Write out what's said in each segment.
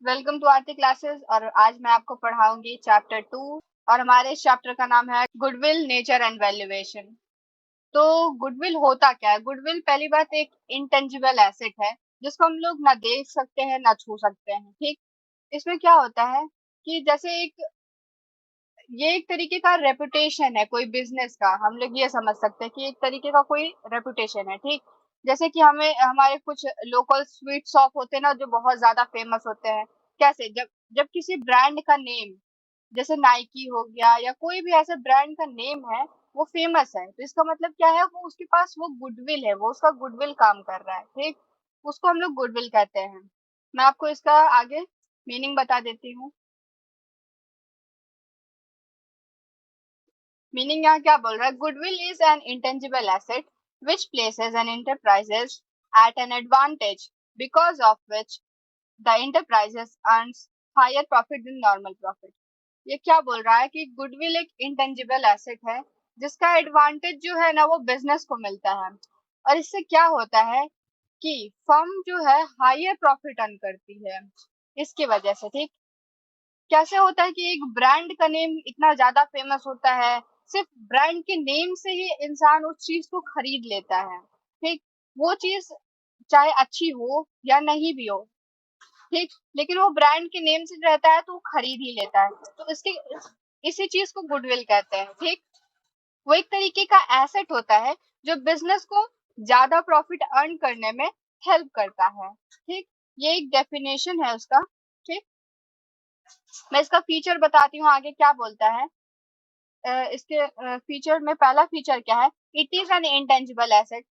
Welcome to Aarti classes. और आज मैं आपको पढ़ाऊंगी चैप्टर 2। और हमारे इस चैप्टर का नाम है गुडविल, नेचर एंड वैल्यूएशन। तो गुडविल होता क्या है? गुडविल पहली बात एक इंटेंजिबल एसेट है जिसको हम लोग ना देख सकते हैं ना छू सकते हैं। ठीक, इसमें क्या होता है कि जैसे ये एक तरीके का रेपुटेशन है कोई बिजनेस का। हम लोग ये समझ सकते हैं कि एक तरीके का कोई रेपुटेशन है। ठीक, जैसे कि हमें हमारे कुछ लोकल स्वीट शॉप होते हैं ना जो बहुत ज्यादा फेमस होते हैं। कैसे? जब जब किसी ब्रांड का नेम, जैसे नाइकी हो गया या कोई भी ऐसे ब्रांड का नेम है, वो फेमस है, तो इसका मतलब क्या है? वो उसके पास वो गुडविल है, वो उसका गुडविल काम कर रहा है। ठीक, उसको हम लोग गुडविल कहते हैं। मैं आपको इसका आगे मीनिंग बता देती हूँ। मीनिंग यहाँ क्या बोल रहा है? Goodwill is an intangible asset which places an enterprises at an advantage because of which the enterprises earns higher profit than normal profit. ये क्या बोल रहा है कि गुडविल एक इंटेंजिबल एसेट है जिसका एडवांटेज जो है ना वो बिजनेस को मिलता है। और इससे क्या होता है कि फर्म जो है हायर प्रॉफिट अर्न करती है इसकी वजह से। ठीक, कैसे होता है कि एक ब्रांड का नेम इतना ज्यादा फेमस होता है, सिर्फ ब्रांड के नेम से ही इंसान उस चीज को खरीद लेता है। ठीक, वो चीज चाहे अच्छी हो या नहीं भी हो, ठीक, लेकिन वो ब्रांड के नेम से रहता है तो वो खरीद ही लेता है। तो इसके इसी चीज को गुडविल कहते हैं। ठीक, वो एक तरीके का एसेट होता है जो बिजनेस को ज्यादा प्रॉफिट अर्न करने में हेल्प करता है। ठीक, ये एक डेफिनेशन है उसका। ठीक, मैं इसका फीचर बताती हूँ आगे क्या बोलता है। इसके फीचर में पहला फीचर क्या है? It is an intangible asset.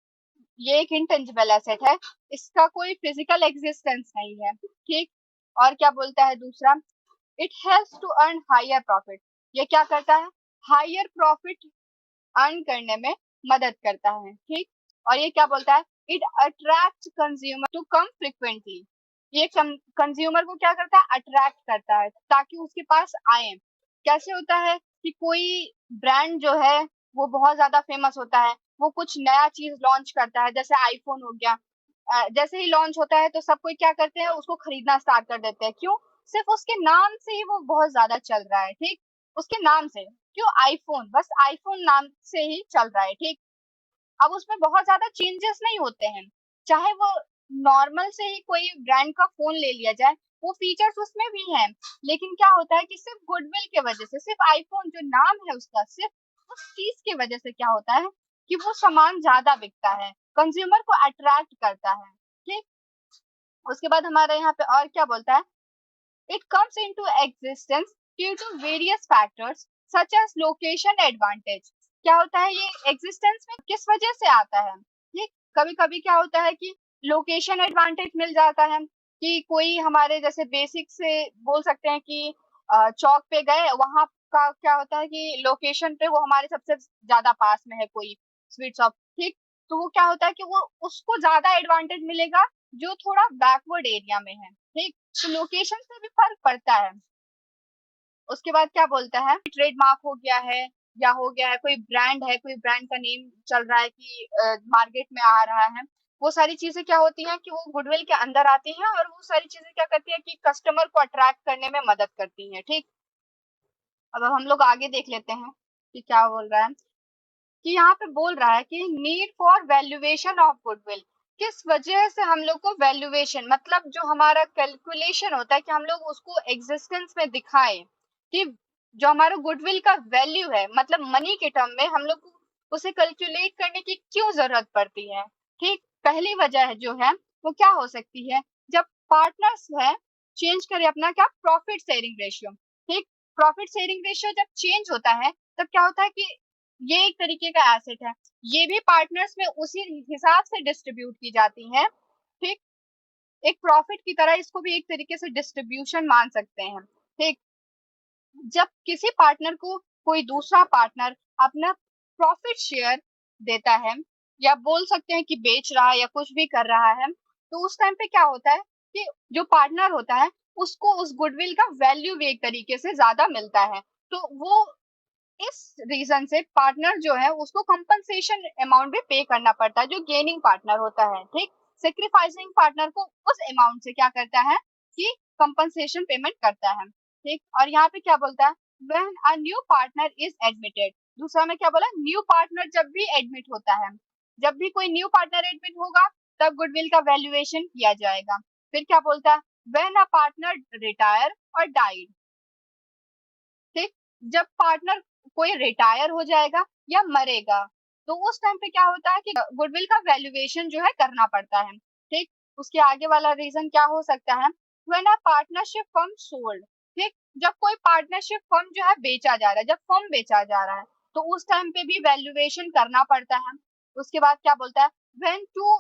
ये एक इंटेंजिबल एसेट है, इसका कोई फिजिकल एग्जिस्टेंस नहीं है। ठीक, और क्या बोलता है दूसरा? It helps to earn higher profit. ये क्या करता है? हायर प्रॉफिट अर्न करने में मदद करता है। ठीक, और ये क्या बोलता है? It attract consumer to come frequently. ये कंज्यूमर को क्या करता है? अट्रैक्ट करता है ताकि उसके पास आए। कैसे होता है कि कोई ब्रांड जो है वो बहुत ज्यादा फेमस होता है, वो कुछ नया चीज लॉन्च करता है, जैसे आईफोन हो गया। जैसे ही लॉन्च होता है तो सब कोई क्या करते हैं? उसको खरीदना स्टार्ट कर देते हैं। क्यों? सिर्फ उसके नाम से ही वो बहुत ज्यादा चल रहा है। ठीक, उसके नाम से। क्यों? आईफोन, बस आईफोन नाम से ही चल रहा है। ठीक, अब उसमें बहुत ज्यादा चेंजेस नहीं होते हैं। चाहे वो नॉर्मल से ही कोई ब्रांड का फोन ले लिया जाए, वो फीचर्स उसमें भी हैं, लेकिन क्या होता है कि सिर्फ गुडविल के वजह से, सिर्फ आईफोन जो नाम है उसका, सिर्फ उस चीज की वजह से क्या होता है कि वो सामान ज्यादा बिकता है, कंज्यूमर को अट्रैक्ट करता है। ठीक, उसके बाद हमारे यहाँ पे और क्या बोलता है? It comes into existence due to various factors such as location advantage। क्या होता है? ये एग्जिस्टेंस में किस वजह से आता है? ये कभी कभी क्या होता है कि लोकेशन एडवांटेज मिल जाता है कि कोई हमारे जैसे बेसिक से बोल सकते हैं कि चौक पे गए, वहां का क्या होता है कि लोकेशन पे वो हमारे सबसे ज्यादा पास में है कोई स्वीट शॉप। ठीक, तो वो क्या होता है कि वो उसको ज्यादा एडवांटेज मिलेगा जो थोड़ा बैकवर्ड एरिया में है। ठीक, तो लोकेशन से भी फर्क पड़ता है। उसके बाद क्या बोलता है? ट्रेडमार्क हो गया है या हो गया है कोई ब्रांड है, कोई ब्रांड का नेम चल रहा है कि मार्केट में आ रहा है, वो सारी चीजें क्या होती हैं कि वो गुडविल के अंदर आती हैं और वो सारी चीजें क्या करती है कि कस्टमर को अट्रैक्ट करने में मदद करती हैं। ठीक, अब हम लोग आगे देख लेते हैं कि क्या बोल रहा है। कि यहाँ पे बोल रहा है कि need for valuation of goodwill. किस वजह से हम लोग को वैल्यूएशन, मतलब जो हमारा कैलकुलेशन होता है कि हम लोग उसको एग्जिस्टेंस में दिखाएं कि जो हमारा गुडविल का वैल्यू है, मतलब मनी के टर्म में हम लोग को उसे कैलकुलेट करने की क्यों जरूरत पड़ती है। ठीक, पहली वजह है जो है वो क्या हो सकती है? जब पार्टनर्स है चेंज करे अपना क्या प्रॉफिट शेयरिंग रेशियो। ठीक, प्रॉफिट शेयरिंग रेशियो जब चेंज होता है तब क्या होता है कि ये एक तरीके का एसेट है, ये भी पार्टनर्स में उसी हिसाब से डिस्ट्रीब्यूट की जाती है। ठीक, एक प्रॉफिट की तरह इसको भी एक तरीके से डिस्ट्रीब्यूशन मान सकते हैं। ठीक, जब किसी पार्टनर को कोई दूसरा पार्टनर अपना प्रॉफिट शेयर देता है, या बोल सकते हैं कि बेच रहा है या कुछ भी कर रहा है, तो उस टाइम पे क्या होता है कि जो पार्टनर होता है उसको उस गुडविल का वैल्यू भी एक तरीके से ज्यादा मिलता है। तो वो इस रीजन से पार्टनर जो है उसको कंपनसेशन अमाउंट भी पे करना पड़ता है जो गेनिंग पार्टनर होता है। ठीक, सेक्रीफाइसिंग पार्टनर को उस अमाउंट से क्या करता है कि कंपनसेशन पेमेंट करता है, ठीक। और यहाँ पे क्या बोलता है, when a new partner is admitted, दूसरा में क्या बोला, न्यू पार्टनर जब भी एडमिट होता है, जब भी कोई न्यू पार्टनर एडमिट होगा तब गुडविल का वैल्यूएशन किया जाएगा। फिर क्या बोलता है, व्हेन अ पार्टनर रिटायर और डाइड, ठीक। जब पार्टनर कोई रिटायर हो जाएगा या मरेगा तो उस टाइम पे क्या होता है कि गुडविल का वैल्यूएशन जो है करना पड़ता है, ठीक। उसके आगे वाला रीजन क्या हो सकता है, when a partnership firm sold, ठीक। जब कोई पार्टनरशिप फर्म जो है बेचा जा रहा है, जब फर्म बेचा जा रहा है तो उस टाइम पे भी वैल्यूएशन करना पड़ता है। उसके बाद क्या बोलता है, व्हेन टू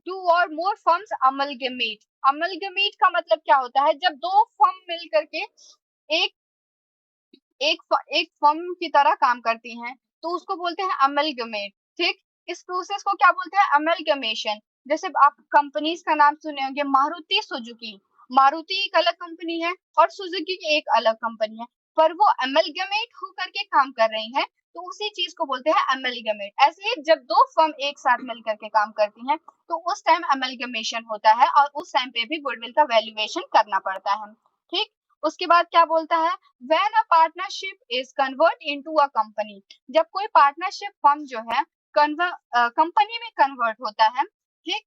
टू और मोर फर्म्स अमलगमेट, अमलगमेट का मतलब क्या होता है, जब दो फर्म मिल करके एक एक फर्म की तरह काम करती हैं तो उसको बोलते हैं अमलगमेट, ठीक। इस प्रोसेस को क्या बोलते हैं, अमलगमेशन। जैसे आप कंपनीज का नाम सुने होंगे, मारुति सुजुकी, मारुति एक अलग कंपनी है और सुजुकी एक अलग कंपनी है, पर वो अमलगमेट होकर के काम कर रही हैं तो उसी चीज को बोलते हैं अमलगमेट। ऐसे ही जब दो फर्म एक साथ मिलकर के काम करती हैं तो उस टाइम अमलगमेशन होता है और उस टाइम पे भी गुडविल का वैल्यूएशन करना पड़ता है, ठीक। उसके बाद क्या बोलता है, when a partnership is convert into a company, जब कोई पार्टनरशिप फर्म जो है कंपनी में कन्वर्ट होता है, ठीक,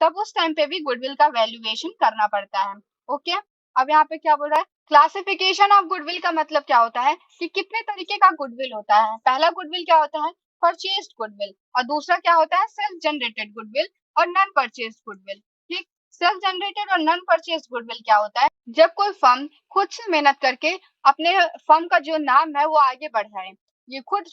तब उस टाइम पे भी गुडविल का वैल्यूएशन करना पड़ता है, ओके। अब यहाँ पे क्या बोल रहा है, क्लासिफिकेशन ऑफ गुडविल का मतलब क्या होता है कि कितने तरीके का गुडविल होता है। पहला गुडविल क्या होता है, परचेज्ड गुडविल, और दूसरा क्या होता है, सेल्फ जनरेटेड गुडविल और नॉन परचेज्ड गुडविल, ठीक। सेल्फ जनरेटेड और नॉन परचेज्ड गुडविल क्या होता है, जब कोई फर्म खुद से मेहनत करके अपने फर्म का जो नाम है वो आगे बढ़ाए, ये खुद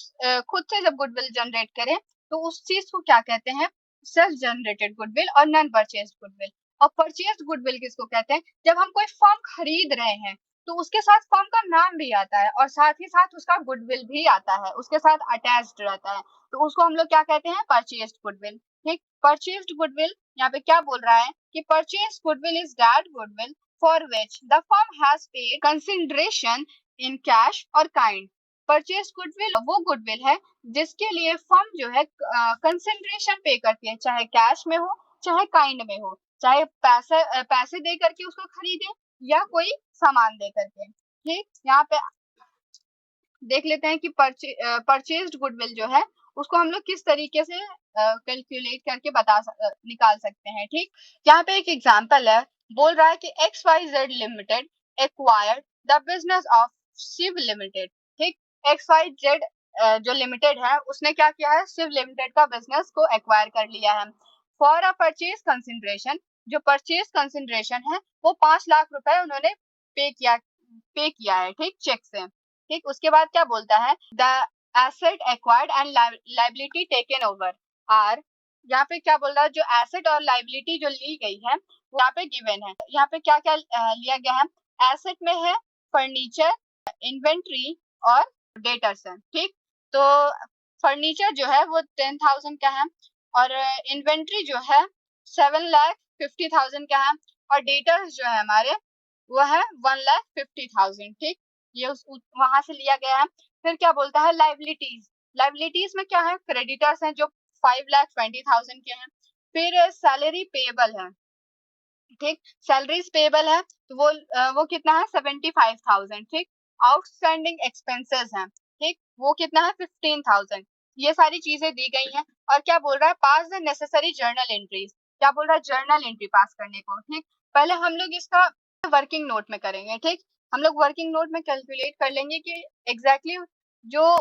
से जब गुडविल जनरेट करे तो उस चीज को क्या कहते हैं, सेल्फ जनरेटेड गुडविल और नॉन परचेज्ड गुडविल। और परचेज्ड गुडविल किसको कहते हैं, जब हम कोई फर्म खरीद रहे हैं तो उसके साथ फर्म का नाम भी आता है और साथ ही साथ उसका गुडविल भी आता है, उसके साथ अटैच्ड रहता है, तो उसको हम लोग क्या कहते हैं, परचेज्ड गुडविल, ठीक। परचेज्ड गुडविल यहाँ पे क्या बोल रहा है कि purchased goodwill is that goodwill for which the firm has paid consideration in cash or kind। Purchase goodwill वो गुडविल है जिसके लिए फर्म जो है कंसिडरेशन पे करती है, चाहे कैश में हो चाहे काइंड में हो, चाहे पैसे दे करके उसको खरीदे या कोई सामान दे करके, ठीक। यहाँ पे देख लेते हैं कि परचेज्ड गुडविल जो है उसको हम लोग किस तरीके से कैलकुलेट करके निकाल सकते हैं, ठीक। यहाँ पे एक एग्जांपल है, बोल रहा है कि XYZ limited acquired the business of Shiv limited, ठीक। XYZ जो लिमिटेड है उसने क्या किया है, शिव लिमिटेड का बिजनेस को एक्वायर कर लिया है। फॉर अ परचेज कंसिडरेशन, जो परचेज कंसिडरेशन है वो 5 लाख रुपए उन्होंने पे किया है, ठीक, चेक से, ठीक। उसके बाद क्या बोलता है, the asset acquired and liability taken over are, यहाँ पे क्या बोल रहा है, जो एसेट और लाइबिलिटी जो ली गई है वो यहाँ पे गिवन है। यहाँ पे क्या क्या लिया गया है, एसेट में है फर्नीचर, इन्वेंट्री और डेटर्स है, ठीक। तो फर्नीचर जो है वो 10,000 का है और इन्वेंट्री जो है 7,50,000 का है और डेटर्स जो है हमारे वो है 1,50,000, ठीक। ये वहां से लिया गया है। फिर क्या बोलता है, लाइबिलिटीज, लाइबिलिटीज में क्या है, क्रेडिटर्स हैं जो 5,20,000 के हैं। फिर सैलरी पेएबल है, ठीक, सैलरीज पेएबल है तो वो कितना है, 75,000, ठीक। आउटस्टैंडिंग एक्सपेंसेस हैं, ठीक, वो कितना है, 15,000। ये सारी चीजें दी गई हैं और क्या बोल रहा है, पास द नेसेसरी जर्नल एंट्रीज, क्या बोल रहा है, जर्नल एंट्री पास करने को, ठीक। पहले हम लोग इसका वर्किंग नोट में करेंगे, ठीक। हम लोग वर्किंग नोट में कैलकुलेट कर लेंगे कि एग्जैक्टली जो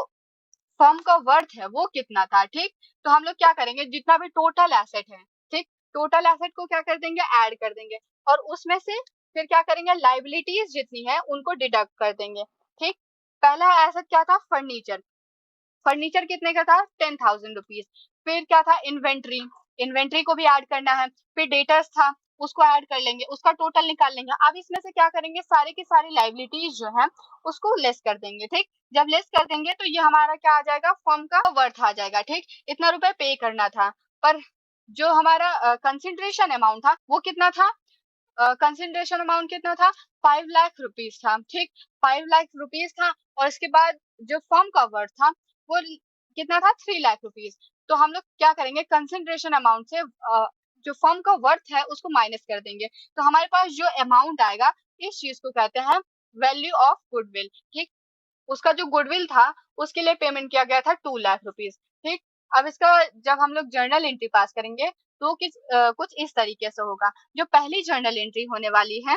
फर्म का वर्थ है वो कितना था, ठीक। तो हम लोग क्या करेंगे, जितना भी टोटल एसेट है, ठीक, टोटल एसेट को क्या कर देंगे, ऐड कर देंगे और उसमें से फिर क्या करेंगे, लाइबिलिटीज जितनी है उनको डिडक्ट कर देंगे, ठीक। पहला एसेट क्या था, फर्नीचर, फर्नीचर कितने का था, 10,000 रुपीज। फिर क्या था, इन्वेंट्री, इन्वेंट्री को भी ऐड करना है। फिर डेटर्स था, उसको ऐड कर लेंगे, उसका टोटल निकाल लेंगे। अब इसमें से क्या करेंगे, सारे की सारी लाइबिलिटीज जो है उसको लेस कर देंगे, ठीक। जब लेस कर देंगे तो ये हमारा क्या आ जाएगा, फर्म का वर्थ आ जाएगा, ठीक। इतना रुपए पे करना था, पर जो हमारा कंसिडरेशन अमाउंट था वो कितना था, कंसिडरेशन अमाउंट कितना था, 5 लाख रुपीज था, ठीक। 5 लाख रुपीज था और इसके बाद जो फर्म का वर्थ था वो कितना था, 3 लाख रुपीज। तो हम लोग क्या करेंगे, कंसिडरेशन अमाउंट से जो फर्म का वर्थ है उसको माइनस कर देंगे, तो हमारे पास जो अमाउंट आएगा इस चीज को कहते हैं वैल्यू ऑफ गुडविल। ठीक, उसका जो गुडविल था उसके लिए पेमेंट किया गया था 2 लाख रुपीज। ठीक, अब इसका जब हम लोग जर्नल एंट्री पास करेंगे तो कुछ इस तरीके से होगा। जो पहली जर्नल एंट्री होने वाली है,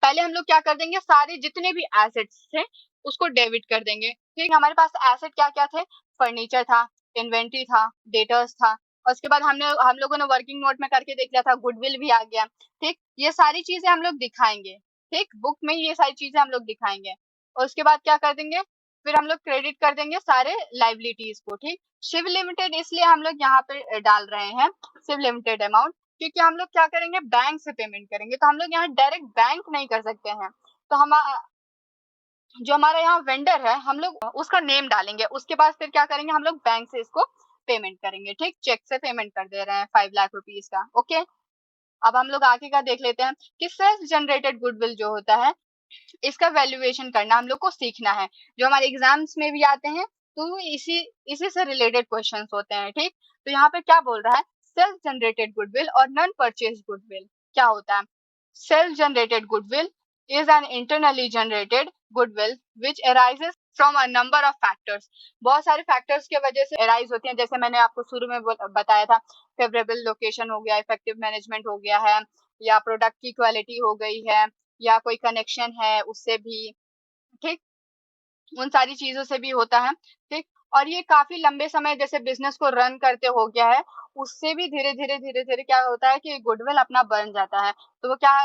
पहले हम लोग क्या कर देंगे, सारे जितने भी एसेट्स थे उसको डेबिट कर देंगे। ठीक, हमारे पास एसेट क्या क्या थे, फर्नीचर था, इन्वेंट्री था, डेटर्स था, और उसके बाद हम लोगों ने वर्किंग नोट में करके देख लिया था, गुडविल भी आ गया। ठीक, ये सारी चीजें हम लोग दिखाएंगे। ठीक, बुक में ये सारी चीजें हम लोग दिखाएंगे, और उसके बाद क्या कर देंगे, फिर हम लोग क्रेडिट कर देंगे सारे लाइबिलिटीज को। ठीक, शिव लिमिटेड इसलिए हम लोग यहाँ पे डाल रहे हैं शिव लिमिटेड अमाउंट, क्योंकि हम लोग क्या करेंगे, बैंक से पेमेंट करेंगे, तो हम लोग यहाँ डायरेक्ट बैंक नहीं कर सकते हैं। तो हम जो हमारा यहाँ वेंडर है हम लोग उसका नेम डालेंगे, उसके बाद फिर क्या करेंगे, हम लोग बैंक से इसको पेमेंट करेंगे। ठीक, चेक से पेमेंट कर दे रहे हैं 5 लाख रुपीज का। ओके, अब हम लोग आगे का देख लेते हैं कि सेल्फ जनरेटेड गुडविल जो होता है इसका वैल्यूएशन करना हम लोग को सीखना है, जो हमारे एग्जाम्स में भी आते हैं, तो इसी इसी से रिलेटेड क्वेश्चंस होते हैं। ठीक, तो यहाँ पे क्या बोल रहा है, सेल्फ जनरेटेड गुडविल और नॉन परचेज गुडविल क्या होता है। Self generated goodwill is an internally generated goodwill which arises from a number of factors। बहुत सारे फैक्टर्स की वजह से arise होती हैं, जैसे मैंने आपको शुरू में बताया था, फेवरेबल लोकेशन हो गया, इफेक्टिव मैनेजमेंट हो गया है, या प्रोडक्ट की क्वालिटी हो गई है, या कोई कनेक्शन है उससे भी। ठीक, उन सारी चीजों से भी होता है। ठीक, और ये काफी लंबे समय जैसे बिजनेस को रन करते हो गया है, उससे भी धीरे धीरे क्या होता है कि गुडविल अपना बन जाता है, तो वो क्या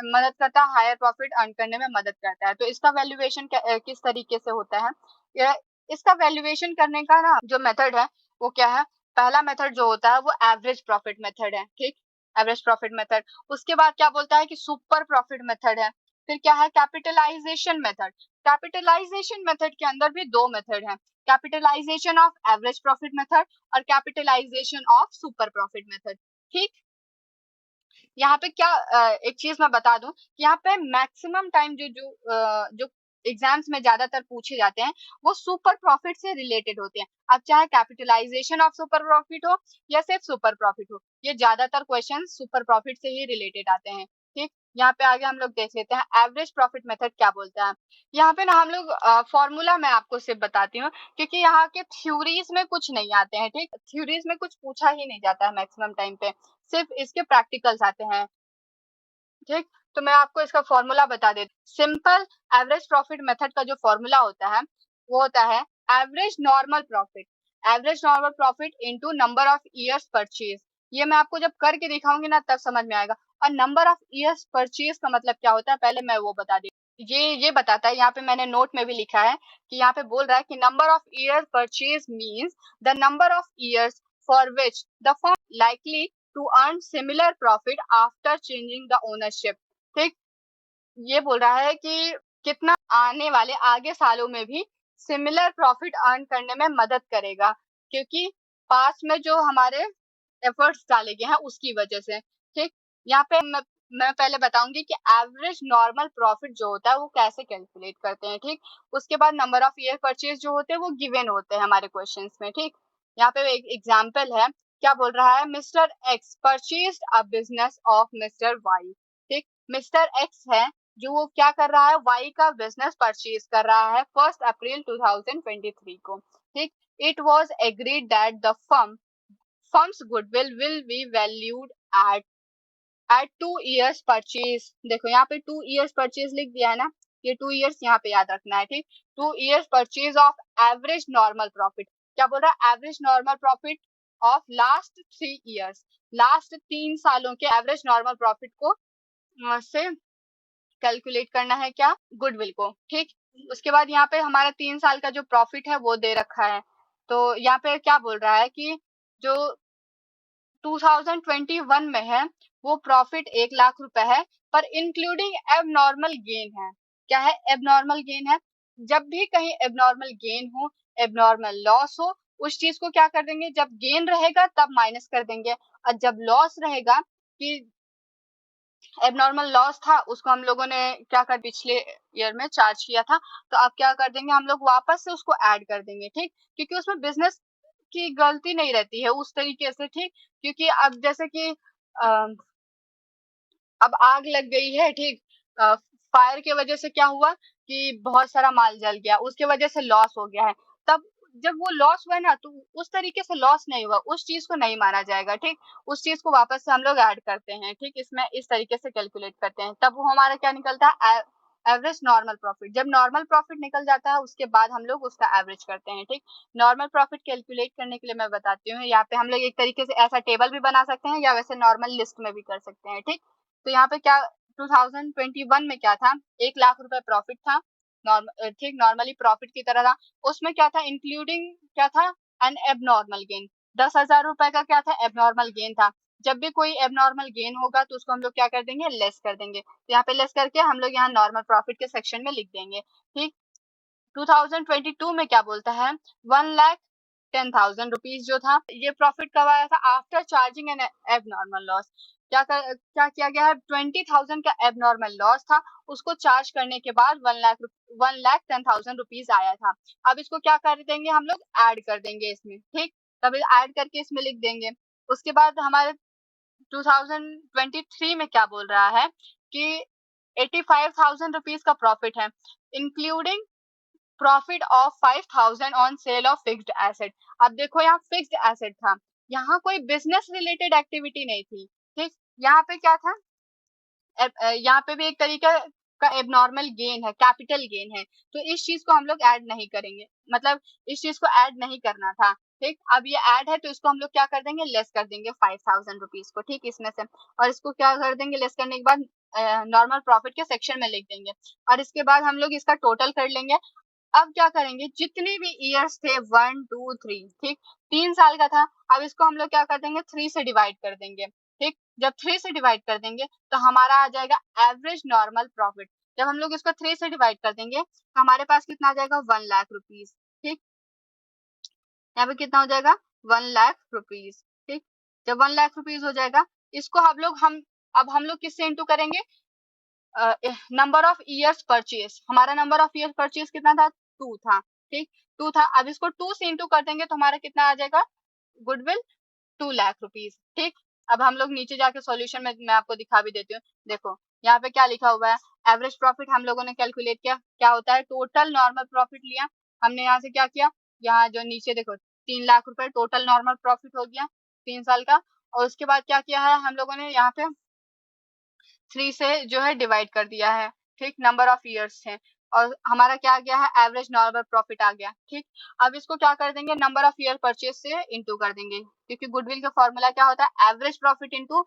मदद करता है, हायर प्रॉफिट अर्न करने में मदद करता है। तो इसका वैल्यूएशन किस तरीके से होता है, इसका वैल्यूएशन करने का ना जो मेथड है वो क्या है, पहला मेथड जो होता है वो एवरेज प्रॉफिट मेथड है। ठीक, एवरेज प्रॉफिट मेथड, उसके बाद क्या बोलता है कि सुपर प्रॉफिट मेथड है, फिर क्या है, कैपिटलाइजेशन मेथड। कैपिटलाइजेशन मेथड के अंदर भी दो मेथड हैं, capitalisation of average profit method और capitalisation of super profit method. ठीक, यहाँ पे क्या एक चीज मैं बता दूं कि यहाँ पे मैक्सिमम टाइम जो एग्जाम्स में ज्यादातर पूछे जाते हैं वो सुपर प्रॉफिट से रिलेटेड होते हैं। अब चाहे कैपिटलाइजेशन ऑफ सुपर प्रॉफिट हो या सिर्फ सुपर प्रॉफिट हो, ये ज्यादातर क्वेश्चन सुपर प्रॉफिट से ही रिलेटेड आते हैं। ठीक, यहाँ पे आगे हम लोग देख लेते हैं एवरेज प्रॉफिट मेथड क्या बोलता है। यहाँ पे ना हम लोग फॉर्मूला मैं आपको सिर्फ बताती हूँ, क्योंकि यहाँ के थ्योरीज में कुछ नहीं आते हैं। ठीक, थ्योरीज में कुछ पूछा ही नहीं जाता है मैक्सिमम टाइम पे, सिर्फ इसके प्रैक्टिकल्स आते हैं। ठीक, तो मैं आपको इसका फॉर्मूला बता देती हूँ। सिंपल एवरेज प्रॉफिट मेथड का जो फॉर्मूला होता है वो होता है average normal profit, average normal profit into number of years purchase. ये मैं आपको जब करके दिखाऊंगी ना तब समझ में आएगा। और नंबर ऑफ इयर्स परचेज का मतलब क्या होता है पहले मैं वो बता दी। ये बताता है, यहाँ पे मैंने नोट में भी लिखा है कि यहाँ पे बोल रहा है कि number of years purchase means the number of years for which the firm likely to earn similar profit after changing the ownership। ठीक, ये बोल रहा है कि कितना आने वाले आगे सालों में भी सिमिलर प्रॉफिट अर्न करने में मदद करेगा, क्योंकि पास्ट में जो हमारे एफर्ट्स डाले गए हैं उसकी वजह से। ठीक, यहाँ पे मैं पहले बताऊंगी कि एवरेज नॉर्मल प्रॉफिट जो होता है वो कैसे कैलकुलेट करते हैं। ठीक, उसके बाद नंबर ऑफ ईयर परचेज जो होते हैं वो गिवन होते हैं हमारे क्वेश्चंस में। ठीक, यहाँ पे एक एग्जांपल है, क्या बोल रहा है, mister X purchased a business of mister Y. ठीक, मिस्टर एक्स है जो वो क्या कर रहा है, वाई का बिजनेस परचेज कर रहा है 1 अप्रैल 2023 को। ठीक, it was agreed that the firm's goodwill will be valued at 2 years purchase। देखो यहाँ पे 2 years purchase लिख दिया है ना, ये 2 years यहाँ पे याद रखना है। ठीक, 2 years purchase of average normal profit, क्या बोल रहा है, average normal profit of last 3 years, last 3 सालों के एवरेज नॉर्मल प्रॉफिट को से कैलकुलेट करना है क्या, गुडविल को। ठीक, उसके बाद यहाँ पे हमारा 3 साल का जो प्रॉफिट है वो दे रखा है, तो यहाँ पे क्या बोल रहा है कि जो 2021 में है वो प्रॉफिट 1 लाख रुपए है, पर इंक्लूडिंग एबनॉर्मल गेन है। क्या है, एबनॉर्मल गेन है। जब भी कहीं एबनॉर्मल गेन हो, एबनॉर्मल लॉस हो, उस चीज को क्या कर देंगे, जब गेन रहेगा तब माइनस कर देंगे, और जब लॉस रहेगा कि एबनॉर्मल लॉस था उसको हम लोगों ने क्या कर पिछले ईयर में चार्ज किया था, तो अब क्या कर देंगे हम लोग वापस से उसको ऐड कर देंगे। ठीक, क्योंकि उसमें बिजनेस की गलती नहीं रहती है उस तरीके से। ठीक, क्योंकि अब जैसे कि अब आग लग गई है, ठीक, फायर की वजह से क्या हुआ कि बहुत सारा माल जल गया, उसके वजह से लॉस हो गया है, तब जब वो लॉस हुआ ना तो उस तरीके से लॉस नहीं हुआ, उस चीज को नहीं माना जाएगा। ठीक, उस चीज को वापस से हम लोग ऐड करते हैं। ठीक, इसमें इस तरीके से कैलकुलेट करते हैं, तब वो हमारा क्या निकलता है, एवरेज नॉर्मल प्रॉफिट। जब नॉर्मल प्रॉफिट निकल जाता है उसके बाद हम लोग उसका एवरेज करते हैं। ठीक, नॉर्मल प्रॉफिट कैलकुलेट करने के लिए मैं बताती हूँ, यहाँ पे हम लोग एक तरीके से ऐसा टेबल भी बना सकते हैं या वैसे नॉर्मल लिस्ट में भी कर सकते हैं। ठीक, तो यहाँ पे क्या 2021 में क्या था, 1 लाख रुपए प्रॉफिट था, ठीक नॉर्मली प्रॉफिट की तरह था। उसमें क्या था, इंक्लूडिंग क्या था, एन एबनॉर्मल गेन, 10,000 रुपए का क्या था, एबनॉर्मल गेन था। जब भी कोई एबनॉर्मल गेन होगा तो उसको हम लोग क्या कर देंगे, लेस कर देंगे। तो यहाँ पे लेस करके हम लोग यहाँ नॉर्मल प्रॉफिट के सेक्शन में लिख देंगे। ठीक, 2022 में क्या बोलता है, 1,10,000 रुपीज जो था, ये प्रॉफिट कब आया था, after charging N abnormal loss. क्या किया गया है, 20,000 का एबनॉर्मल लॉस था, उसको चार्ज करने के बाद 1,10,000 रुपीज आया था। अब इसको क्या कर देंगे, हम लोग ऐड कर देंगे इसमें। ठीक, तभी ऐड करके इसमें लिख देंगे। उसके बाद हमारे 2023 में क्या बोल रहा है कि 85,000 रुपीज का प्रॉफिट है, including profit of 5,000 on sale of fixed asset. अब देखो यहाँ फिक्स्ड एसेट था, यहाँ कोई बिजनेस रिलेटेड एक्टिविटी नहीं थी। ठीक, यहाँ पे क्या था, यहाँ पे भी एक तरीका का एबनॉर्मल गेन है, कैपिटल गेन है, तो इस चीज को हम लोग ऐड नहीं करेंगे, मतलब इस चीज को ऐड नहीं करना था। ठीक, अब ये ऐड है तो इसको हम लोग क्या कर देंगे, लेस कर देंगे 5,000 रुपीज को। ठीक, इसमें से, और इसको क्या कर देंगे, लेस करने के बाद नॉर्मल प्रॉफिट के सेक्शन में लिख देंगे, और इसके बाद हम लोग इसका टोटल कर लेंगे। अब क्या करेंगे, जितने भी ईयर्स थे 1 2 3, ठीक 3 साल का था, अब इसको हम लोग क्या कर देंगे, 3 से डिवाइड कर देंगे। ठीक, जब 3 से डिवाइड कर देंगे तो हमारा आ जाएगा एवरेज नॉर्मल प्रॉफिट। जब हम लोग इसको 3 से डिवाइड कर देंगे तो हमारे पास कितना आ जाएगा, 1 लाख रुपीज। ठीक, यहाँ पे कितना हो जाएगा, 1 लाख रुपीज। ठीक, जब 1 लाख रुपीज हो जाएगा, इसको अब हम लोग किससे इंटू करेंगे, नंबर ऑफ ईयर्स परचेज। हमारा नंबर ऑफ ईयर परचेज कितना था, 2 था। ठीक, 2 था, अब इसको 2 से इंटू कर देंगे तो हमारा कितना आ जाएगा, गुडविल 2 लाख रुपीज। ठीक, अब हम लोग नीचे जाके सॉल्यूशन में मैं आपको दिखा भी देती हूँ। देखो यहाँ पे क्या लिखा हुआ है, एवरेज प्रॉफिट हम लोगों ने कैलकुलेट किया, क्या होता है, टोटल नॉर्मल प्रॉफिट लिया हमने, यहाँ से क्या किया, यहाँ जो नीचे देखो 3 लाख रुपए टोटल नॉर्मल प्रॉफिट हो गया 3 साल का, और उसके बाद क्या किया है हम लोगों ने, यहाँ पे 3 से जो है डिवाइड कर दिया है। ठीक, नंबर ऑफ ईयर्स है, और हमारा क्या आ गया है, एवरेज नॉर्मल प्रॉफिट आ गया। ठीक, अब इसको क्या कर देंगे, नंबर ऑफ ईयर परचेज से इंटू कर देंगे, क्योंकि गुडविल का फॉर्मूला क्या होता है, average profit into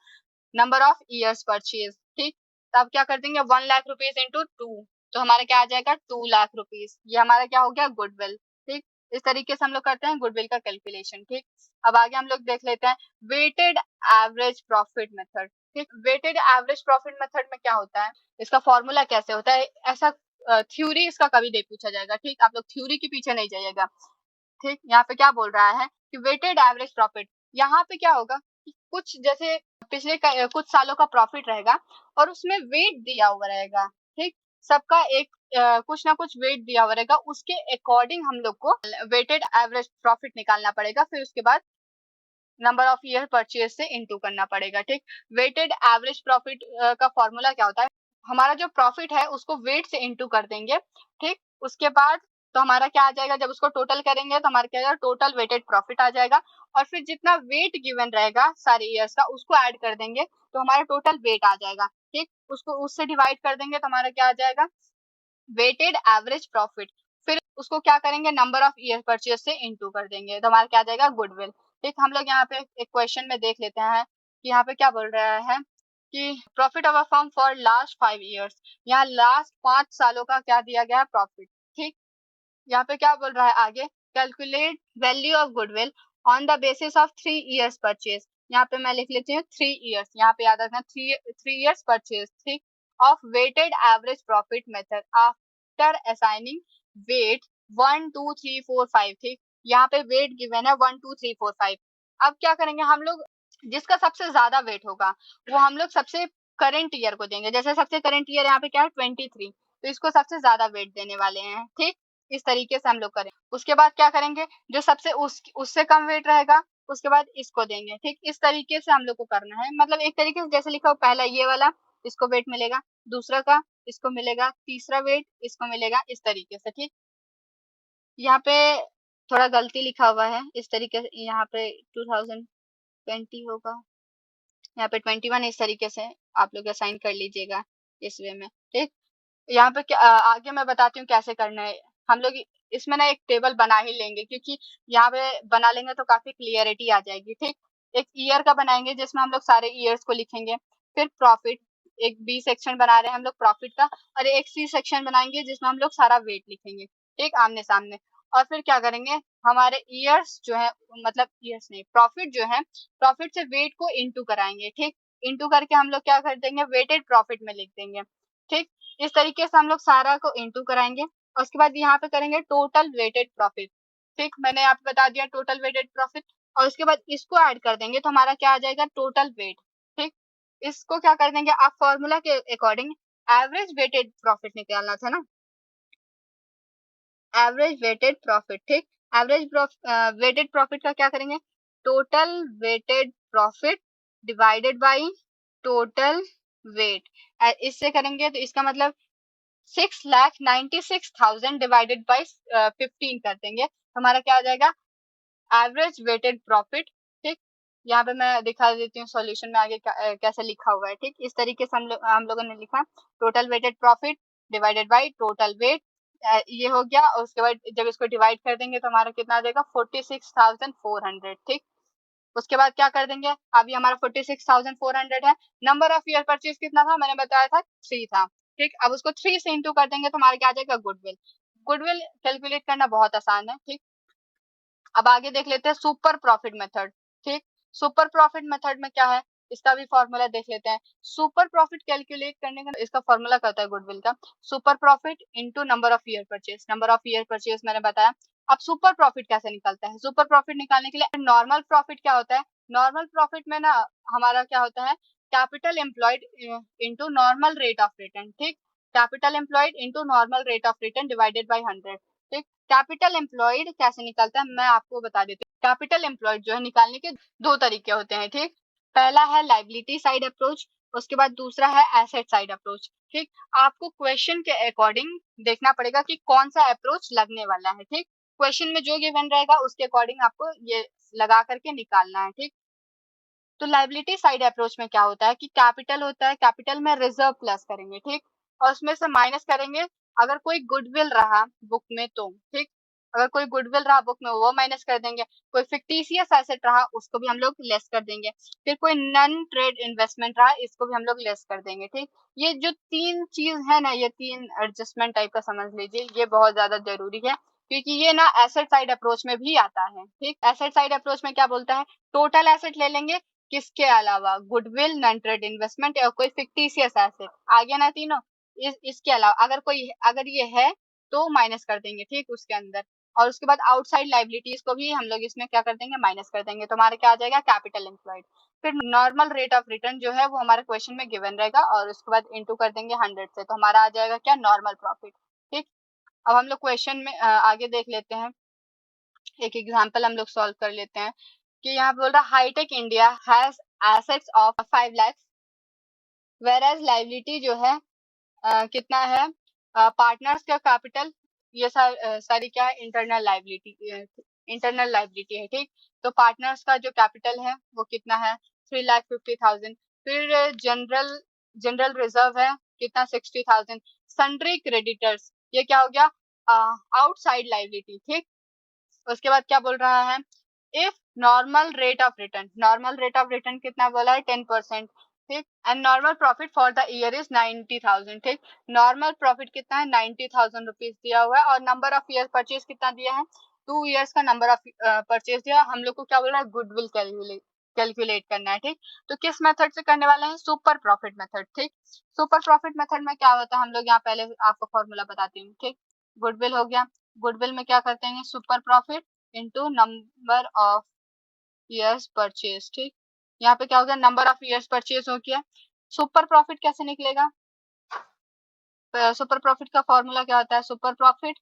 number of years purchase. ठीक, तब क्या कर देंगे, 1 लाख रुपीज इंटू 2, तो हमारा क्या आ जाएगा, 2 लाख रुपीज। ये हमारा क्या हो गया, गुडविल। ठीक, इस तरीके से हम लोग करते हैं गुडविल का कैलकुलेशन। ठीक, अब आगे हम लोग देख लेते हैं वेटेड एवरेज प्रॉफिट मेथड। ठीक, वेटेड एवरेज प्रॉफिट मेथड में क्या होता है, इसका फॉर्मूला कैसे होता है, ऐसा थ्योरी इसका कभी नहीं पूछा जाएगा। ठीक, आप लोग थ्योरी के पीछे नहीं जाइएगा। ठीक, यहाँ पे क्या बोल रहा है कि वेटेड एवरेज प्रॉफिट, यहाँ पे क्या होगा कि कुछ जैसे पिछले कुछ सालों का प्रॉफिट रहेगा और उसमें वेट दिया हुआ रहेगा। ठीक, सबका एक कुछ ना कुछ वेट दिया हुआ रहेगा, उसके अकॉर्डिंग हम लोग को वेटेड एवरेज प्रॉफिट निकालना पड़ेगा, फिर उसके बाद नंबर ऑफ ईयर परचेज से इंटू करना पड़ेगा। ठीक, वेटेड एवरेज प्रॉफिट का फॉर्मूला क्या होता है, हमारा जो प्रॉफिट है उसको वेट से इंटू कर देंगे। ठीक, उसके बाद तो हमारा क्या आ जाएगा, जब उसको टोटल करेंगे तो हमारा क्या आएगा, टोटल वेटेड प्रॉफिट आ जाएगा, और फिर जितना वेट गिवन रहेगा सारे ईयर्स का उसको ऐड कर देंगे तो हमारा टोटल वेट आ जाएगा। ठीक, उसको उससे डिवाइड कर देंगे तो हमारा क्या आ जाएगा, वेटेड एवरेज प्रॉफिट। फिर उसको क्या करेंगे, नंबर ऑफ ईयर परचेज से इंटू कर देंगे तो हमारा क्या आ जाएगा, गुडविल। ठीक, हम लोग यहाँ पे एक क्वेश्चन में देख लेते हैं कि यहाँ पे क्या बोल रहा है कि profit of a firm for last 5 years, यहाँ लास्ट 5 सालों का क्या दिया गया है, प्रॉफिट। ठीक, यहाँ पे क्या बोल रहा है आगे, calculate value of goodwill on the basis of 3 years purchase. यहाँ पे मैं लिख लेती हूँ 3 ईयर्स, यहाँ पे याद रखना, थ्री ईयर्स परचेज। ठीक, of weighted average profit method after assigning weight 1 2 3 4 5। ठीक, यहाँ पे वेट गिवन है 1 2 3 4 5। अब क्या करेंगे हम लोग, जिसका सबसे ज्यादा वेट होगा वो हम लोग सबसे करंट ईयर को देंगे, जैसे सबसे करंट ईयर यहाँ पे क्या है, 23, तो इसको सबसे ज्यादा वेट देने वाले हैं। ठीक, इस तरीके से हम लोग करें। उसके बाद क्या करेंगे, जो सबसे उससे कम वेट रहेगा उसके बाद इसको देंगे। ठीक, इस तरीके से हम लोग को करना है, मतलब एक तरीके से जैसे लिखा हो, पहला ये वाला इसको वेट मिलेगा, दूसरा का इसको मिलेगा तीसरा वेट, इसको मिलेगा इस तरीके से। ठीक, यहाँ पे थोड़ा गलती लिखा हुआ है इस तरीके से, यहाँ पे 2020 होगा, यहाँ पे 21 इस तरीके से आप लोग असाइन कर लीजिएगा इस वे में। ठीक, यहाँ पे आगे मैं बताती हूँ कैसे करना है। हम लोग इसमें ना एक टेबल बना ही लेंगे, क्योंकि यहाँ पे बना लेंगे तो काफी क्लियरिटी आ जाएगी। ठीक, एक ईयर का बनाएंगे जिसमें हम लोग सारे ईयर्स को लिखेंगे, फिर प्रॉफिट, एक बी सेक्शन बना रहे हैं हम लोग प्रॉफिट का, और एक सी सेक्शन बनाएंगे जिसमें हम लोग सारा वेट लिखेंगे। ठीक, आमने सामने। और फिर क्या करेंगे, हमारे ईयर्स जो है, मतलब ईयर्स नहीं, प्रॉफिट जो है, प्रॉफिट से वेट को इंटू कराएंगे। ठीक, इंटू करके हम लोग क्या कर देंगे, वेटेड प्रॉफिट में लिख देंगे। ठीक, इस तरीके से हम लोग सारा को इंटू कराएंगे, और उसके बाद यहाँ पे करेंगे टोटल वेटेड प्रॉफिट। ठीक, मैंने यहाँ पे बता दिया टोटल वेटेड प्रॉफिट, और उसके बाद इसको ऐड कर देंगे तो हमारा क्या आ जाएगा, टोटल वेट। ठीक, इसको क्या कर देंगे, आप फॉर्मूला के अकॉर्डिंग एवरेज वेटेड प्रॉफिट निकालना था ना, एवरेज वेटेड प्रॉफिट। ठीक, एवरेज वेटेड प्रॉफिट का क्या करेंगे, total weighted profit divided by total weight. इससे करेंगे तो इसका मतलब 6,96,000 डिवाइडेड बाई 15 कर देंगे तो हमारा क्या आ जाएगा, एवरेज वेटेड प्रॉफिट। ठीक, यहाँ पे मैं दिखा देती हूँ सॉल्यूशन में आगे कैसे लिखा हुआ है। ठीक, इस तरीके से हम लोगों ने लिखा, total weighted profit divided by total weight, ये हो गया। और उसके बाद जब इसको डिवाइड कर देंगे तो हमारा कितना आ जाएगा, 46,400। ठीक, उसके बाद क्या कर देंगे, अभी हमारा 46,400 है, नंबर ऑफ ईयर परचेज कितना था, मैंने बताया था 3 था। ठीक, अब उसको 3 से इंटू कर देंगे तो हमारे क्या आ जाएगा, गुडविल। गुडविल कैलकुलेट करना बहुत आसान है। ठीक, अब आगे देख लेते हैं सुपर प्रॉफिट मेथड। ठीक, सुपर प्रॉफिट मेथड में क्या है, इसका भी फॉर्मूला देख लेते हैं। सुपर प्रॉफिट कैलकुलेट करने का इसका फॉर्मूला क्या होता है गुडविल का, super profit into number of year purchase. Number of year purchase मैंने बताया। अब सुपर प्रॉफिट कैसे निकलता है, सुपर प्रॉफिट निकालने के लिए नॉर्मल प्रॉफिट क्या होता है, नॉर्मल प्रॉफिट में ना हमारा क्या होता है, capital employed into normal rate of return. ठीक, capital employed into normal rate of return divided by 100। ठीक, कैपिटल एम्प्लॉयड कैसे निकलता है मैं आपको बता देती हूँ। कैपिटल एम्प्लॉयड जो है निकालने के दो तरीके होते हैं। ठीक, पहला है लाइबिलिटी साइड अप्रोच, उसके बाद दूसरा है एसेट साइड अप्रोच। ठीक, आपको क्वेश्चन के अकॉर्डिंग देखना पड़ेगा कि कौन सा अप्रोच लगने वाला है। ठीक, क्वेश्चन में जो गिवन रहेगा उसके अकॉर्डिंग आपको ये लगा करके निकालना है। ठीक, तो लाइबिलिटी साइड अप्रोच में क्या होता है कि कैपिटल होता है, कैपिटल में रिजर्व प्लस करेंगे। ठीक, और उसमें से माइनस करेंगे अगर कोई गुडविल रहा बुक में तो। ठीक, अगर कोई गुडविल रहा बुक में वो माइनस कर देंगे, कोई फिक्टिशियस एसेट रहा उसको भी हम लोग लेस कर देंगे, फिर कोई नन ट्रेड इन्वेस्टमेंट रहा इसको भी हम लोग लेस कर देंगे। ठीक, ये जो तीन चीज है ना, ये तीन एडजस्टमेंट टाइप का समझ लीजिए, ये बहुत ज्यादा जरूरी है, क्योंकि ये ना एसेट साइड अप्रोच में भी आता है। ठीक, एसेट साइड अप्रोच में क्या बोलता है, टोटल एसेट ले लेंगे, किसके अलावा, गुडविल, नॉन ट्रेड इन्वेस्टमेंट या कोई फिक्टिशियस एसेट आ गया ना तीनों, इसके अलावा अगर कोई, अगर ये है तो माइनस कर देंगे। ठीक, उसके अंदर, और उसके बाद आउटसाइड लाइबिलिटीज को भी हम लोग इसमें क्या कर देंगे, माइनस कर देंगे तो हमारा क्या आ जाएगा, कैपिटल एम्प्लॉयड। फिर नॉर्मल रेट ऑफ रिटर्न जो है वो हमारे क्वेश्चन में गिवन रहेगा, और उसके बाद इंटू कर देंगे 100 से तो हमारा आ जाएगा क्या, नॉर्मल प्रॉफिट। ठीक, अब हम लोग क्वेश्चन में आगे देख लेते हैं, एक एग्जांपल हम लोग सॉल्व कर लेते हैं कि यहाँ पे बोल रहा है hitech India has assets of 5 lakh, whereas liability जो है कितना है, पार्टनर्स का कैपिटल, ये सारी क्या है, इंटरनल लाइबिलिटी, इंटरनल लाइबिलिटी है। ठीक, तो पार्टनर्स का जो कैपिटल है वो कितना है, 3,50,000। फिर जनरल जनरल रिजर्व है कितना, 60,000। सन्ड्री क्रेडिटर्स, ये क्या हो गया, आउटसाइड लाइबिलिटी। ठीक, उसके बाद क्या बोल रहा है, if normal rate of return, normal rate of return कितना बोला है, 10%। ठीक, and normal profit for the year is 90,000। ठीक, नॉर्मल प्रॉफिट कितना है, 90,000 रुपीज दिया हुआ है, और नंबर ऑफ ईयर परचेज कितना दिया है, 2 ईयर्स का नंबर ऑफ परचेज दिया। हम लोग को क्या बोल रहा है, गुडविल कैलकुलेट करना है। ठीक, तो किस मेथड से करने वाले हैं, सुपर प्रॉफिट मेथड। ठीक, सुपर प्रॉफिट मेथड में क्या होता है, हम लोग यहाँ पहले आपको फॉर्मूला बताती हूँ। ठीक, गुडविल हो गया, गुडविल में क्या करते हैं, super profit into number of years purchase. ठीक, यहाँ पे क्या हो गया, नंबर ऑफ ईयर्स परचेज हो गया। सुपर प्रॉफिट कैसे निकलेगा, सुपर प्रॉफिट का फॉर्मूला क्या होता है, super profit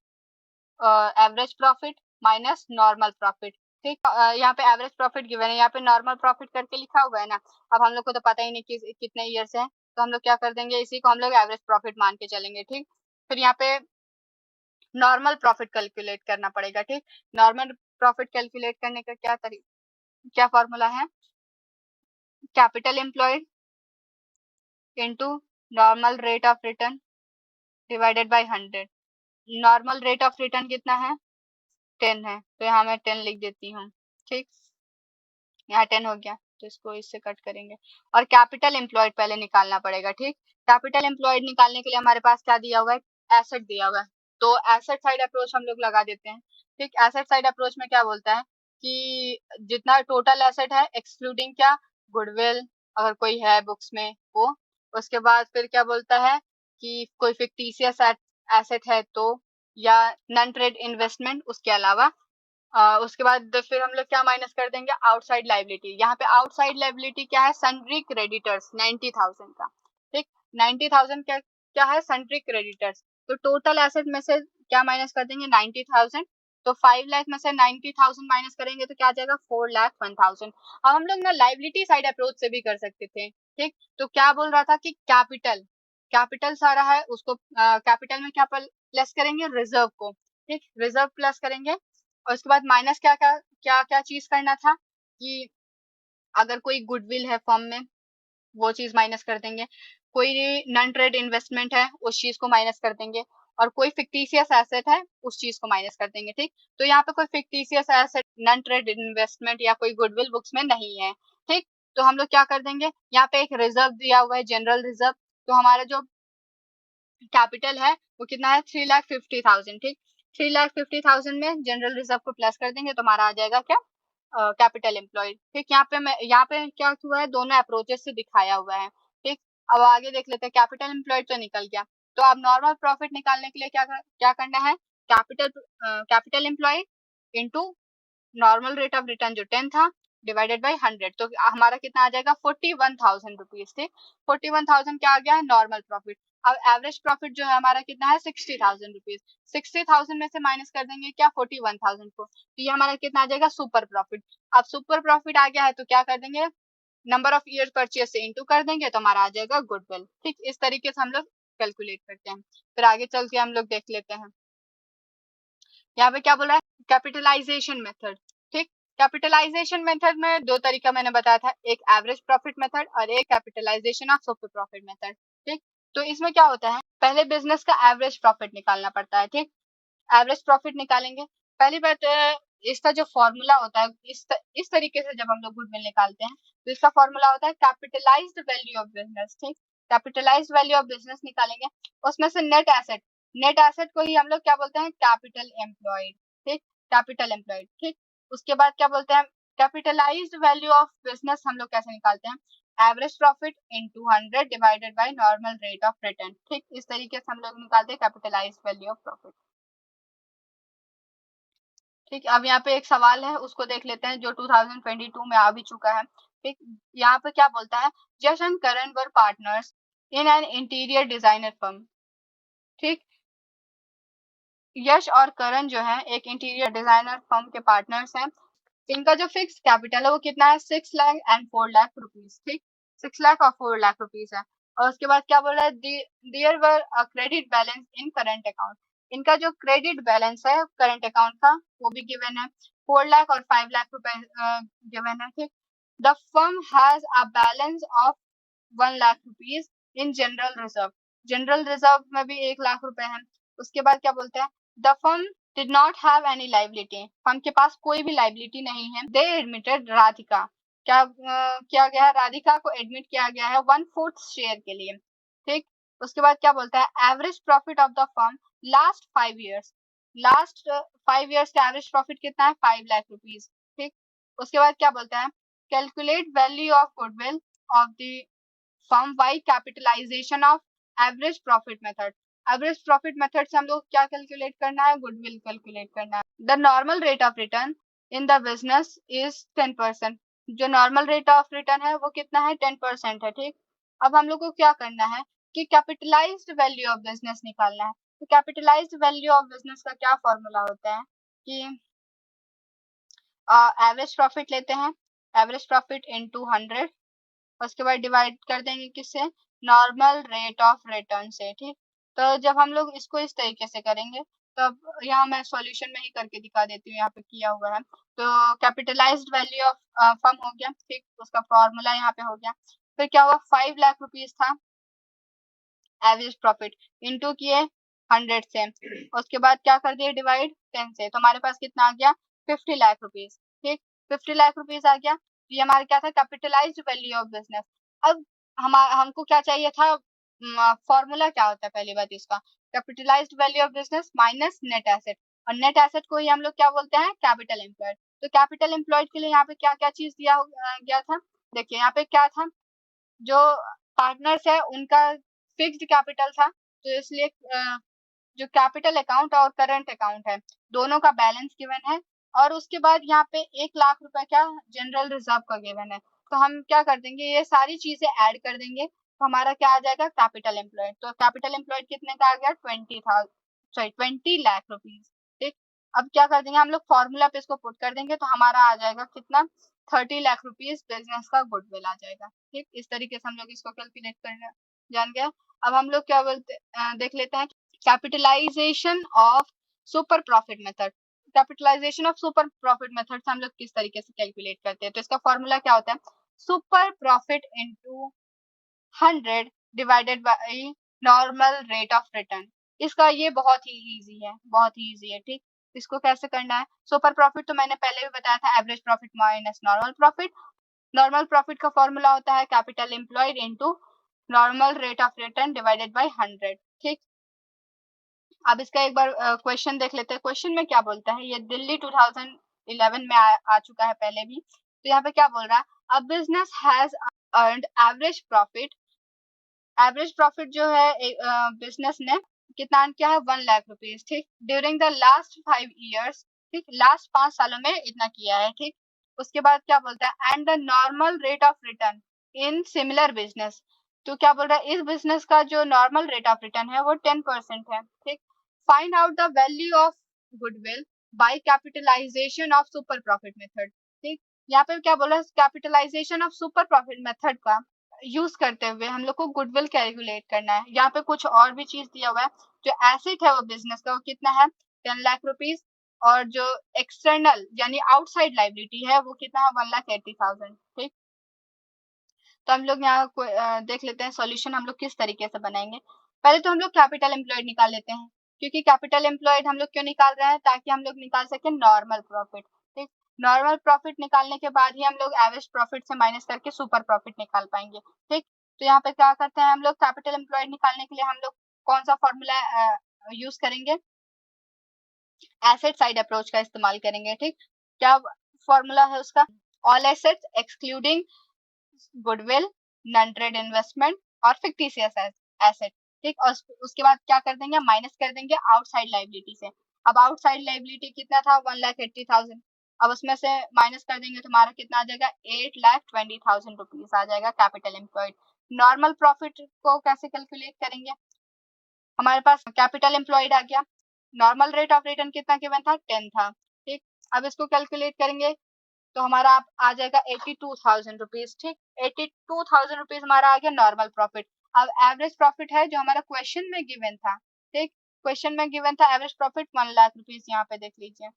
average profit minus normal profit. ठीक, यहाँ पे एवरेज प्रॉफिट गिवन है, यहाँ पे नॉर्मल प्रॉफिट करके लिखा हुआ है ना। अब हम लोग को तो पता ही नहीं कि कितने ईयर्स है, तो हम लोग क्या कर देंगे, इसी को हम लोग एवरेज प्रॉफिट मान के चलेंगे। ठीक, फिर यहाँ पे नॉर्मल प्रॉफिट कैलकुलेट करना पड़ेगा। ठीक, नॉर्मल प्रॉफिट कैलकुलेट करने का क्या फॉर्मूला है, capital employed into normal rate of return divided by 100। Normal rate of return कितना है, 10 है, तो यहाँ मैं 10 लिख देती हूँ। ठीक, यहाँ 10 हो गया, तो इसको इससे कट करेंगे। और कैपिटल एम्प्लॉयड पहले निकालना पड़ेगा। ठीक, कैपिटल एम्प्लॉयड निकालने के लिए हमारे पास क्या दिया हुआ है, एसेट दिया हुआ है, तो एसेट साइड अप्रोच हम लोग लगा देते हैं। ठीक, एसेट साइड अप्रोच में क्या बोलता है कि जितना टोटल एसेट है एक्सक्लूडिंग क्या, गुडविल अगर कोई है बुक्स में वो, उसके बाद फिर क्या बोलता है कि कोई फिक्टिशियस एसेट है तो, या नॉन ट्रेड इन्वेस्टमेंट उसके अलावा। उसके बाद फिर हम लोग क्या माइनस कर देंगे, आउटसाइड लाइबिलिटी। यहाँ पे आउटसाइड लाइबिलिटी क्या है, सन्ड्री क्रेडिटर्स 90,000 का। ठीक, 90,000 क्या क्या है, सन्ड्री क्रेडिटर्स। तो टोटल एसेट में से क्या माइनस कर देंगे, 90,000। तो 5 लाख में से 90,000 माइनस करेंगे तो क्या आ जाएगा, 4,01,000। अब हम लोग ना लाइबिलिटी साइड अप्रोच से भी कर सकते थे। ठीक, तो क्या बोल रहा था कि कैपिटल कैपिटल सारा है उसको कैपिटल में क्या प्लस करेंगे, रिजर्व को। ठीक, रिजर्व प्लस करेंगे, और उसके बाद माइनस क्या क्या क्या क्या चीज करना था कि अगर कोई गुडविल है फर्म में वो चीज माइनस कर देंगे, कोई नॉन ट्रेड इन्वेस्टमेंट है उस चीज को माइनस कर देंगे, और कोई फिक्टिशियस एसेट है उस चीज को माइनस कर देंगे। ठीक, तो यहाँ पे कोई fictitious asset, non trade investment या कोई गुडविल बुक्स में नहीं है। ठीक, तो हम लोग क्या कर देंगे, यहाँ पे एक रिजर्व दिया हुआ है, जनरल रिजर्व। तो हमारा जो कैपिटल है वो कितना है, 3,50,000। ठीक, 3,50,000 में जनरल रिजर्व को प्लस कर देंगे तो हमारा आ जाएगा क्या, कैपिटल एम्प्लॉयड। ठीक, यहाँ पे क्या हुआ है, दोनों अप्रोचेस से दिखाया हुआ है। ठीक, अब आगे देख लेते हैं, कैपिटल एम्प्लॉयड तो निकल गया। तो अब नॉर्मल प्रॉफिट निकालने के लिए क्या करना है, capital employed into normal rate of return जो 10 था डिवाइडेड बाय 100, तो हमारा कितना आ जाएगा, 41,000 रुपीज। ठीक, 41,000 क्या आ गया है, नॉर्मल प्रॉफिट। अब एवरेज प्रॉफिट जो है हमारा कितना है, 60,000 रुपीज। 60,000 में से माइनस कर देंगे क्या, 41,000 को, तो ये हमारा कितना आ जाएगा, सुपर प्रॉफिट। अब सुपर प्रॉफिट आ गया है तो क्या कर देंगे, नंबर ऑफ ईयर परचेज से इंटू कर देंगे तो हमारा आ जाएगा गुडविल। ठीक, इस तरीके से हम लोग कैलकुलेट करते हैं। फिर आगे चल के हम लोग देख लेते हैं, यहाँ पे क्या बोला है, कैपिटलाइजेशन मेथड। ठीक, कैपिटलाइजेशन मेथड में दो तरीका मैंने बताया था, एक एवरेज प्रॉफिट मेथड और एक capitalisation of super profit method. ठीक, तो इसमें क्या होता है, पहले बिजनेस का एवरेज प्रॉफिट निकालना पड़ता है। ठीक, एवरेज प्रॉफिट निकालेंगे। पहली बात, इसका जो फॉर्मूला होता है, इस तरीके से जब हम लोग गुडविल निकालते हैं तो इसका फॉर्मूला होता है कैपिटलाइज्ड वैल्यू ऑफ बिजनेस। ठीक, कैपिटलाइज्ड वैल्यू ऑफ बिजनेस निकालेंगे, उसमें से नेट एसेट को ही हम लोग क्या बोलते हैं, कैपिटल एम्प्लॉयड। ठीक, कैपिटल एम्प्लॉयड। ठीक, उसके बाद क्या बोलते हैं, कैपिटलाइज्ड वैल्यू ऑफ बिजनेस हम लोग कैसे निकालते हैं, average profit into 100 divided by normal rate of return. ठीक, इस तरीके से हम लोग निकालते हैं कैपिटलाइज्ड वैल्यू ऑफ प्रॉफिट। ठीक, अब यहाँ पे एक सवाल है उसको देख लेते हैं जो 2022 में आ भी चुका है। ठीक, यहाँ पे क्या बोलता है, Yash and Karan were partners in an interior designer firm. ठीक, यश और करण जो है एक इंटीरियर डिजाइनर फर्म के पार्टनर्स हैं। इनका जो फिक्स कैपिटल है वो कितना है, 6 लाख एंड 4 लाख रुपीज। ठीक, 6 लाख और 4 लाख रुपीज है। और उसके बाद क्या बोल रहा है, there were a credit balance in current account. इनका जो क्रेडिट बैलेंस है करंट अकाउंट का वो भी गिवन है, 4 लाख और 5 लाख रुपए गिवन है। ठीक, the firm has a balance of 1 lakh rupees in general reserve. General reserve में भी 1 लाख रुपए है। उसके बाद क्या बोलते हैं, the firm did not have any liability. Firm के पास कोई भी लाइबिलिटी नहीं है। दे एडमिटेड राधिका, क्या किया गया है, राधिका को एडमिट किया गया है 1/4 शेयर के लिए। ठीक, उसके बाद क्या बोलता है, average profit of the firm last 5 years. Last 5 years का एवरेज प्रॉफिट कितना है, 5 लाख रुपीज। ठीक, उसके बाद क्या बोलता है, calculate value of goodwill of the firm by capitalisation of average profit method. Average profit method से हम लोग क्या कैलकुलेट करना है, गुडविल कैलकुलेट करना है। The normal rate of return in the business is 10%। जो नॉर्मल रेट ऑफ रिटर्न है वो कितना है, 10% है। ठीक, अब हम लोग को क्या करना है कि कैपिटलाइज्ड वैल्यू ऑफ बिजनेस निकालना है। तो कैपिटलाइज्ड वैल्यू ऑफ बिजनेस का क्या फॉर्मूला होता है कि एवरेज प्रॉफिट लेते हैं, एवरेज प्रॉफिट इनटू 100, उसके बाद डिवाइड कर देंगे किससे, नॉर्मल रेट ऑफ रिटर्न से। ठीक, तो जब हम लोग इसको इस तरीके से करेंगे, तब यहाँ मैं सॉल्यूशन में ही करके दिखा देती हूँ, यहाँ पे किया हुआ है। तो कैपिटलाइज्ड वैल्यू ऑफ फर्म हो गया, ठीक, उसका फॉर्मूला यहाँ पे हो गया। फिर क्या हुआ, 5 लाख रुपीज था एवरेज प्रॉफिट, इंटू किए 100 से, उसके बाद क्या कर दिए डिवाइड 10 से, तो हमारे पास कितना आ गया 50 लाख रुपीज। ठीक, 50 लाख रुपीज आ गया। ये हमारा क्या था, कैपिटलाइज्ड वैल्यू ऑफ बिजनेस। अब हमको क्या चाहिए था, फॉर्मूला क्या होता है पहली बात इसका, capitalised value of business minus net asset, और नेट एसेट को ही हम लोग क्या बोलते हैं, कैपिटल एम्प्लॉयड। तो कैपिटल एम्प्लॉयड के लिए यहाँ पे क्या क्या चीज दिया गया था, देखिए यहाँ पे क्या था, जो पार्टनर्स है उनका फिक्स्ड कैपिटल था, तो इसलिए जो कैपिटल अकाउंट और करंट अकाउंट है दोनों का बैलेंस गिवन है, और उसके बाद यहाँ पे 1 लाख रुपए क्या जनरल रिजर्व का गिवन है। तो हम क्या कर देंगे, ये सारी चीजें ऐड कर देंगे, तो हमारा क्या आ जाएगा, कैपिटल एम्प्लॉयड। तो कैपिटल एम्प्लॉयड कितने का आ गया, 20 लाख रुपीज। ठीक, अब क्या कर देंगे हम लोग, फॉर्मूला पे इसको पुट कर देंगे, तो हमारा आ जाएगा कितना, 30 लाख रुपीज बिजनेस का गुडविल आ जाएगा। ठीक, इस तरीके से हम लोग इसको कैलकुलेट करना जान गया। अब हम लोग क्या बोलते देख लेते हैं capitalisation of super profit method. Capitalisation of super profit method से हम लोग किस तरीके से कैलकुलेट करते हैं, तो इसका फॉर्मूला क्या होता है, super profit into 100 divided by normal rate of return. इसका ये बहुत ही इजी है, बहुत ही इजी है। ठीक, इसको कैसे करना है, सुपर प्रॉफिट तो मैंने पहले भी बताया था, average profit minus normal profit. Normal profit का फॉर्मूला होता है capital employed into normal rate of return divided by 100। ठीक, अब इसका एक बार क्वेश्चन देख लेते हैं, क्वेश्चन में क्या बोलता है, ये दिल्ली 2011 में आ चुका है पहले भी। तो यहाँ पे क्या बोल रहा है, a business has earned average profit जो है बिजनेस ने कितना किया है, 1 लाख रुपीज। ठीक, ड्यूरिंग द लास्ट 5 ईयर्स, ठीक, लास्ट 5 सालों में इतना किया है। ठीक, उसके बाद क्या बोलता है, and the normal rate of return in similar business. तो क्या बोल रहा है, इस बिजनेस का जो नॉर्मल रेट ऑफ रिटर्न है वो 10% है। ठीक, find out the value of goodwill by capitalisation of super profit method. ठीक, यहाँ पे क्या बोला, capitalisation of super profit method का यूज करते हुए हम लोग को गुडविल कैलकुलेट करना है। यहाँ पे कुछ और भी चीज दिया हुआ है, जो एसेट है वो बिजनेस का वो कितना है, 10 लाख रुपीज, और जो एक्सटर्नल यानी आउटसाइड लाइबिलिटी है वो कितना है, 1,80,000। ठीक, तो हम लोग यहाँ देख लेते हैं सॉल्यूशन हम लोग किस तरीके से बनाएंगे। पहले तो हम लोग कैपिटल एम्प्लॉयड निकाल लेते हैं, क्योंकि कैपिटल एम्प्लॉयड हम लोग क्यों निकाल रहे हैं, ताकि हम लोग निकाल सके नॉर्मल प्रॉफिट। ठीक, नॉर्मल प्रॉफिट निकालने के बाद ही हम लोग एवरेज प्रॉफिट से माइनस करके सुपर प्रॉफिट निकाल पाएंगे। ठीक, तो यहाँ पे क्या करते हैं हम लोग, कैपिटल एम्प्लॉयड निकालने के लिए हम लोग कौन सा फॉर्मूला यूज करेंगे, एसेट साइड अप्रोच का इस्तेमाल करेंगे। ठीक, क्या फॉर्मूला है उसका, all assets excluding goodwill, non trade investment और फिक्टिशियस एसेट। ठीक, और उसके बाद क्या कर देंगे, माइनस कर देंगे आउटसाइड लाइबिलिटी से। अब आउटसाइड लाइबिलिटी कितना था, 1,80,000। अब उसमें से माइनस कर देंगे तो हमारा कितना आ जाएगा, 8,20,000 रुपीज आ जाएगा कैपिटल एम्प्लॉयड। नॉर्मल प्रॉफिट को कैसे कैलकुलेट करेंगे, हमारे पास कैपिटल एम्प्लॉयड आ गया, नॉर्मल रेट ऑफ रिटर्न कितना गिवन था, 10 था। ठीक, अब इसको कैलकुलेट करेंगे तो हमारा आ जाएगा 82,000 रुपीज। ठीक, 82,000 रुपीज हमारा आ गया नॉर्मल प्रॉफिट। अब एवरेज प्रॉफिट है जो हमारा क्वेश्चन में गिवन था। ठीक, क्वेश्चन में गिवन था एवरेज प्रॉफिट 1 लाख रुपीज, यहाँ पे देख लीजिए।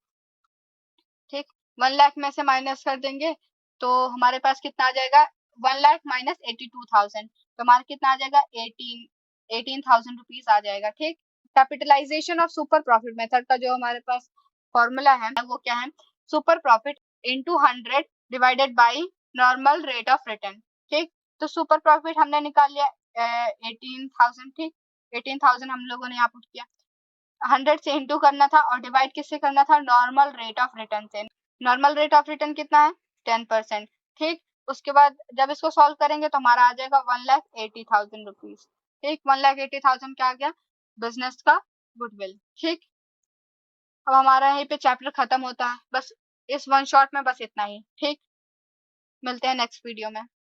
ठीक, 1 लाख में से माइनस कर देंगे तो हमारे पास कितना आ जाएगा, 1 लाख माइनस 82,000, तो हमारा कितना आ जाएगा, 18,000 रुपीज आ जाएगा। ठीक, capitalisation of super profit method का जो हमारे पास फॉर्मूला है वो क्या है, super profit into 100 divided by normal rate of return. ठीक, तो सुपर प्रॉफिट हमने निकाल लिया 18,000। ठीक, 18,000 हम लोगों ने यहाँ पुट किया, 100 से इंटू करना था और डिवाइड किससे करना था, नॉर्मल रेट ऑफ रिटर्न से। नॉर्मल रेट ऑफ रिटर्न कितना है, 10%। ठीक, उसके बाद जब इसको सॉल्व करेंगे तो हमारा आ जाएगा 1,80,000 रुपीज। ठीक, 1,80,000 क्या आ गया, बिजनेस का गुडविल। ठीक, अब हमारा यहीं पे चैप्टर खत्म होता है, बस इस वन शॉट में बस इतना ही। ठीक, मिलते हैं नेक्स्ट वीडियो में।